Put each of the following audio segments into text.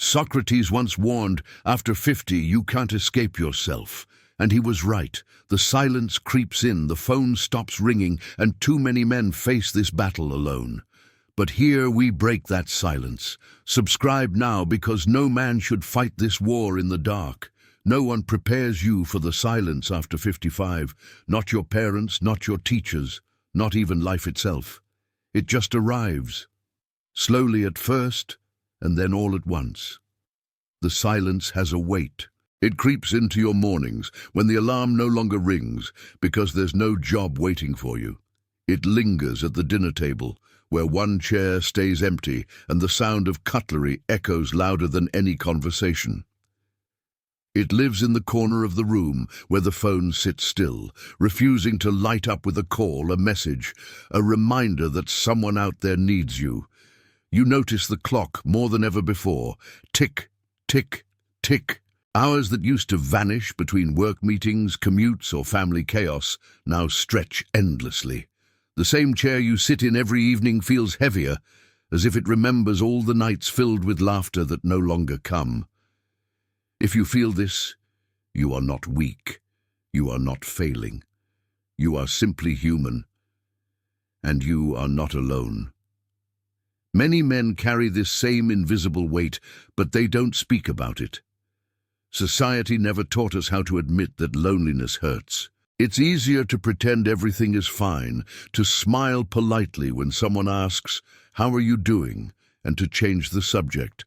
Socrates once warned, after 50 you can't escape yourself. And he was right. The silence creeps in, the phone stops ringing, and too many men face this battle alone. But here we break that silence. Subscribe now, because no man should fight this war in the dark. No one prepares you for the silence after 55. Not your parents, not your teachers, not even life itself. It just arrives. Slowly at first, and then all at once. The silence has a weight. It creeps into your mornings, when the alarm no longer rings, because there's no job waiting for you. It lingers at the dinner table, where one chair stays empty and the sound of cutlery echoes louder than any conversation. It lives in the corner of the room where the phone sits still, refusing to light up with a call, a message, a reminder that someone out there needs you. You notice the clock more than ever before. Tick, tick, tick. Hours that used to vanish between work meetings, commutes, or family chaos now stretch endlessly. The same chair you sit in every evening feels heavier, as if it remembers all the nights filled with laughter that no longer come. If you feel this, you are not weak. You are not failing. You are simply human. And you are not alone. Many men carry this same invisible weight, but they don't speak about it. Society never taught us how to admit that loneliness hurts. It's easier to pretend everything is fine, to smile politely when someone asks, "How are you doing?" and to change the subject.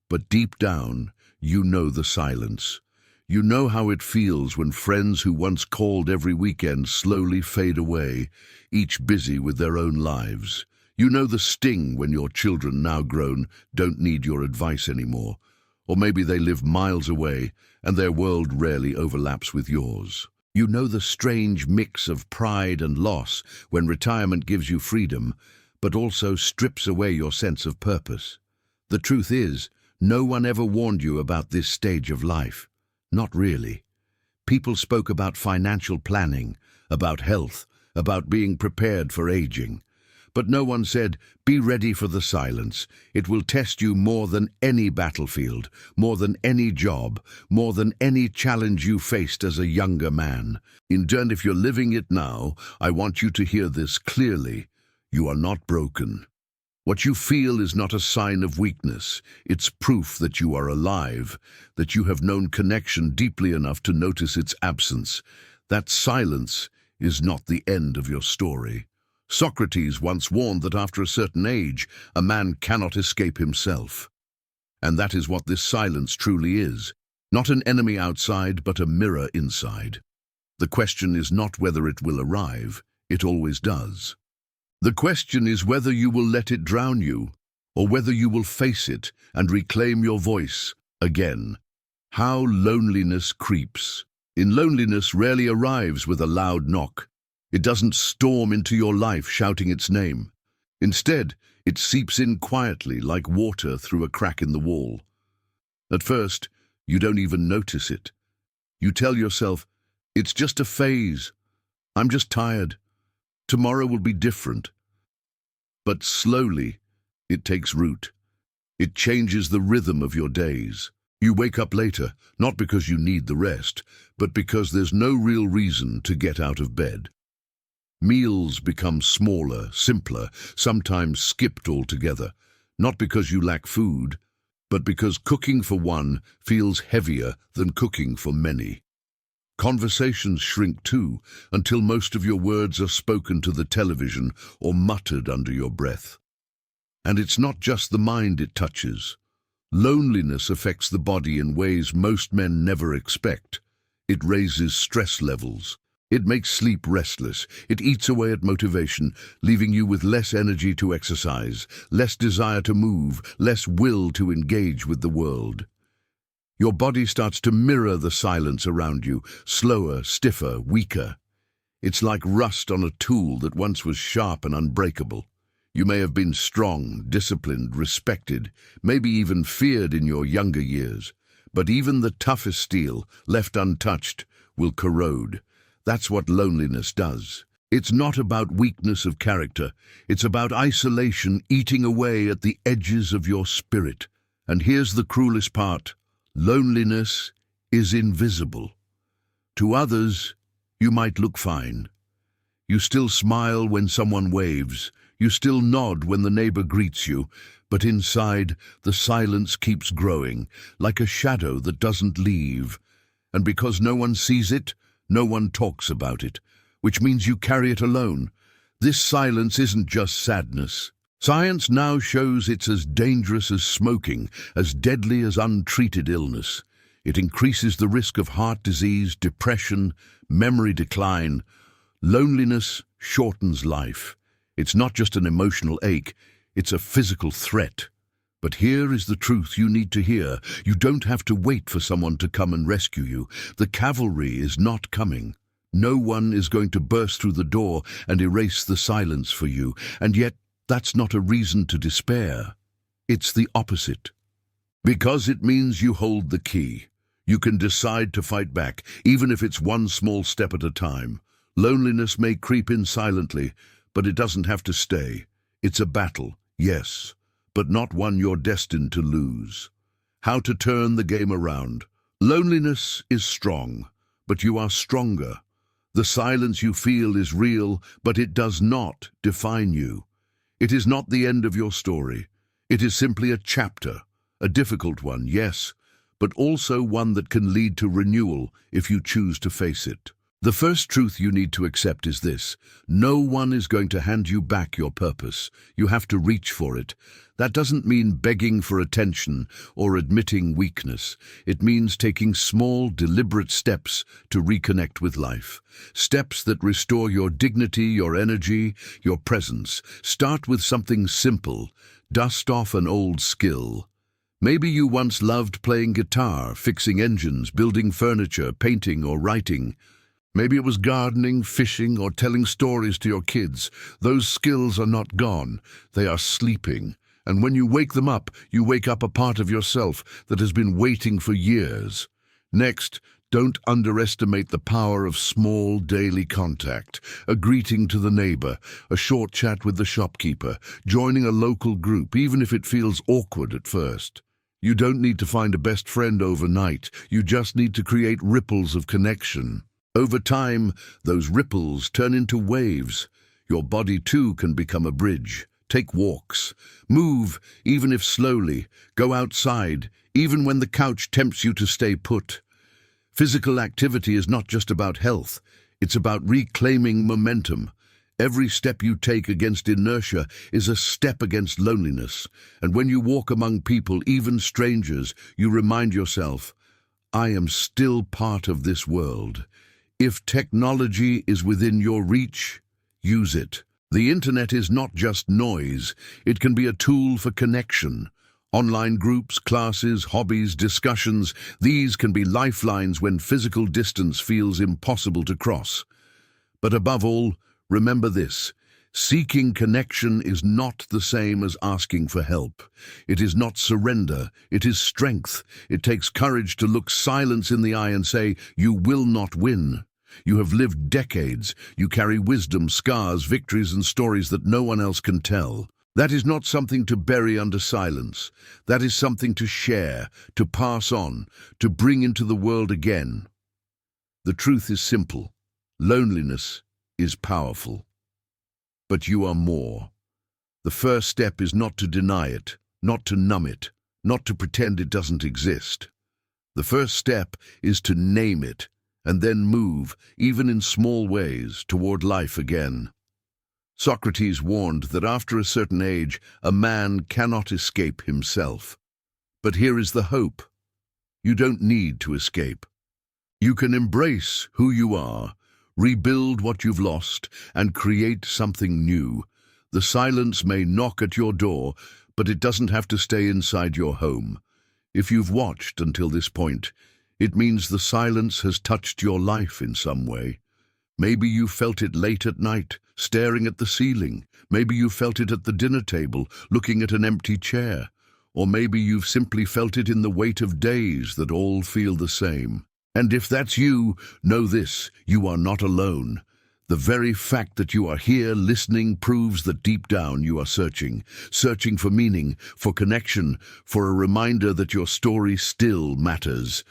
But deep down, you know the silence. You know how it feels when friends who once called every weekend slowly fade away, each busy with their own lives. You know the sting when your children, now grown, don't need your advice anymore. Or maybe they live miles away and their world rarely overlaps with yours. You know the strange mix of pride and loss when retirement gives you freedom, but also strips away your sense of purpose. The truth is, no one ever warned you about this stage of life. Not really. People spoke about financial planning, about health, about being prepared for aging. But no one said, be ready for the silence. It will test you more than any battlefield, more than any job, more than any challenge you faced as a younger man. And if you're living it now, I want you to hear this clearly. You are not broken. What you feel is not a sign of weakness. It's proof that you are alive, that you have known connection deeply enough to notice its absence. That silence is not the end of your story. Socrates once warned that after a certain age, a man cannot escape himself. And that is what this silence truly is. Not an enemy outside, but a mirror inside. The question is not whether it will arrive. It always does. The question is whether you will let it drown you, or whether you will face it and reclaim your voice again. How loneliness creeps. In loneliness rarely arrives with a loud knock. It doesn't storm into your life shouting its name. Instead, it seeps in quietly like water through a crack in the wall. At first, you don't even notice it. You tell yourself, it's just a phase. I'm just tired. Tomorrow will be different. But slowly, it takes root. It changes the rhythm of your days. You wake up later, not because you need the rest, but because there's no real reason to get out of bed. Meals become smaller, simpler, sometimes skipped altogether, not because you lack food, but because cooking for one feels heavier than cooking for many. Conversations shrink too, until most of your words are spoken to the television or muttered under your breath. And it's not just the mind it touches. Loneliness affects the body in ways most men never expect. It raises stress levels. It makes sleep restless. It eats away at motivation, leaving you with less energy to exercise, less desire to move, less will to engage with the world. Your body starts to mirror the silence around you, slower, stiffer, weaker. It's like rust on a tool that once was sharp and unbreakable. You may have been strong, disciplined, respected, maybe even feared in your younger years, but even the toughest steel, left untouched, will corrode. That's what loneliness does. It's not about weakness of character. It's about isolation eating away at the edges of your spirit. And here's the cruelest part. Loneliness is invisible. To others, you might look fine. You still smile when someone waves. You still nod when the neighbor greets you. But inside, the silence keeps growing, like a shadow that doesn't leave. And because no one sees it, no one talks about it, which means you carry it alone. This silence isn't just sadness. Science now shows it's as dangerous as smoking, as deadly as untreated illness. It increases the risk of heart disease, depression, memory decline. Loneliness shortens life. It's not just an emotional ache, it's a physical threat. But here is the truth you need to hear. You don't have to wait for someone to come and rescue you. The cavalry is not coming. No one is going to burst through the door and erase the silence for you. And yet, that's not a reason to despair. It's the opposite. Because it means you hold the key. You can decide to fight back, even if it's one small step at a time. Loneliness may creep in silently, but it doesn't have to stay. It's a battle, yes, but not one you're destined to lose. How to turn the game around. Loneliness is strong, but you are stronger. The silence you feel is real, but it does not define you. It is not the end of your story. It is simply a chapter, a difficult one, yes, but also one that can lead to renewal if you choose to face it. The first truth you need to accept is this: no one is going to hand you back your purpose. You have to reach for it. That doesn't mean begging for attention or admitting weakness. It means taking small, deliberate steps to reconnect with life. Steps that restore your dignity, your energy, your presence. Start with something simple. Dust off an old skill. Maybe you once loved playing guitar, fixing engines, building furniture, painting or writing. Maybe it was gardening, fishing, or telling stories to your kids. Those skills are not gone. They are sleeping. And when you wake them up, you wake up a part of yourself that has been waiting for years. Next, don't underestimate the power of small daily contact. A greeting to the neighbor, a short chat with the shopkeeper, joining a local group, even if it feels awkward at first. You don't need to find a best friend overnight. You just need to create ripples of connection. Over time, those ripples turn into waves. Your body too can become a bridge. Take walks. Move, even if slowly. Go outside, even when the couch tempts you to stay put. Physical activity is not just about health. It's about reclaiming momentum. Every step you take against inertia is a step against loneliness. And when you walk among people, even strangers, you remind yourself, I am still part of this world. If technology is within your reach, use it. The internet is not just noise. It can be a tool for connection. Online groups, classes, hobbies, discussions, these can be lifelines when physical distance feels impossible to cross. But above all, remember this: seeking connection is not the same as asking for help. It is not surrender, it is strength. It takes courage to look silence in the eye and say, you will not win. You have lived decades. You carry wisdom, scars, victories, and stories that no one else can tell. That is not something to bury under silence. That is something to share, to pass on, to bring into the world again. The truth is simple. Loneliness is powerful. But you are more. The first step is not to deny it, not to numb it, not to pretend it doesn't exist. The first step is to name it, and then move, even in small ways, toward life again. Socrates warned that after a certain age, a man cannot escape himself. But here is the hope. You don't need to escape. You can embrace who you are, rebuild what you've lost, and create something new. The silence may knock at your door, but it doesn't have to stay inside your home. If you've watched until this point, it means the silence has touched your life in some way. Maybe you felt it late at night, staring at the ceiling. Maybe you felt it at the dinner table, looking at an empty chair. Or maybe you've simply felt it in the weight of days that all feel the same. And if that's you, know this: you are not alone. The very fact that you are here listening proves that deep down you are searching for meaning, for connection, for a reminder that your story still matters.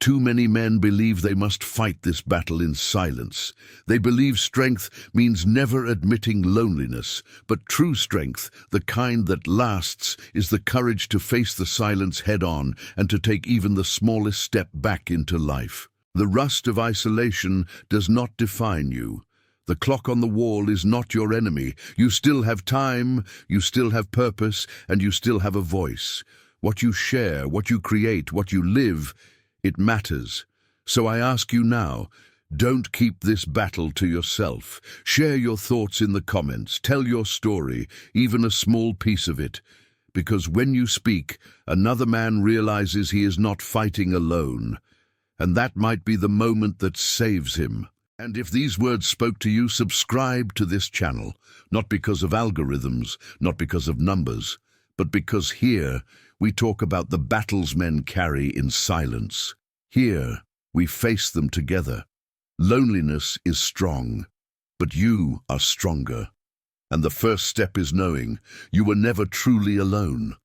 Too many men believe they must fight this battle in silence. They believe strength means never admitting loneliness, but true strength, the kind that lasts, is the courage to face the silence head-on and to take even the smallest step back into life. The rust of isolation does not define you. The clock on the wall is not your enemy. You still have time, you still have purpose, and you still have a voice. What you share, what you create, what you live, it matters. So I ask you now, don't keep this battle to yourself. Share your thoughts in the comments. Tell your story, even a small piece of it. Because when you speak, another man realizes he is not fighting alone. And that might be the moment that saves him. And if these words spoke to you, subscribe to this channel, not because of algorithms, not because of numbers, but because here we talk about the battles men carry in silence. Here we face them together. Loneliness is strong, but you are stronger. And the first step is knowing you were never truly alone.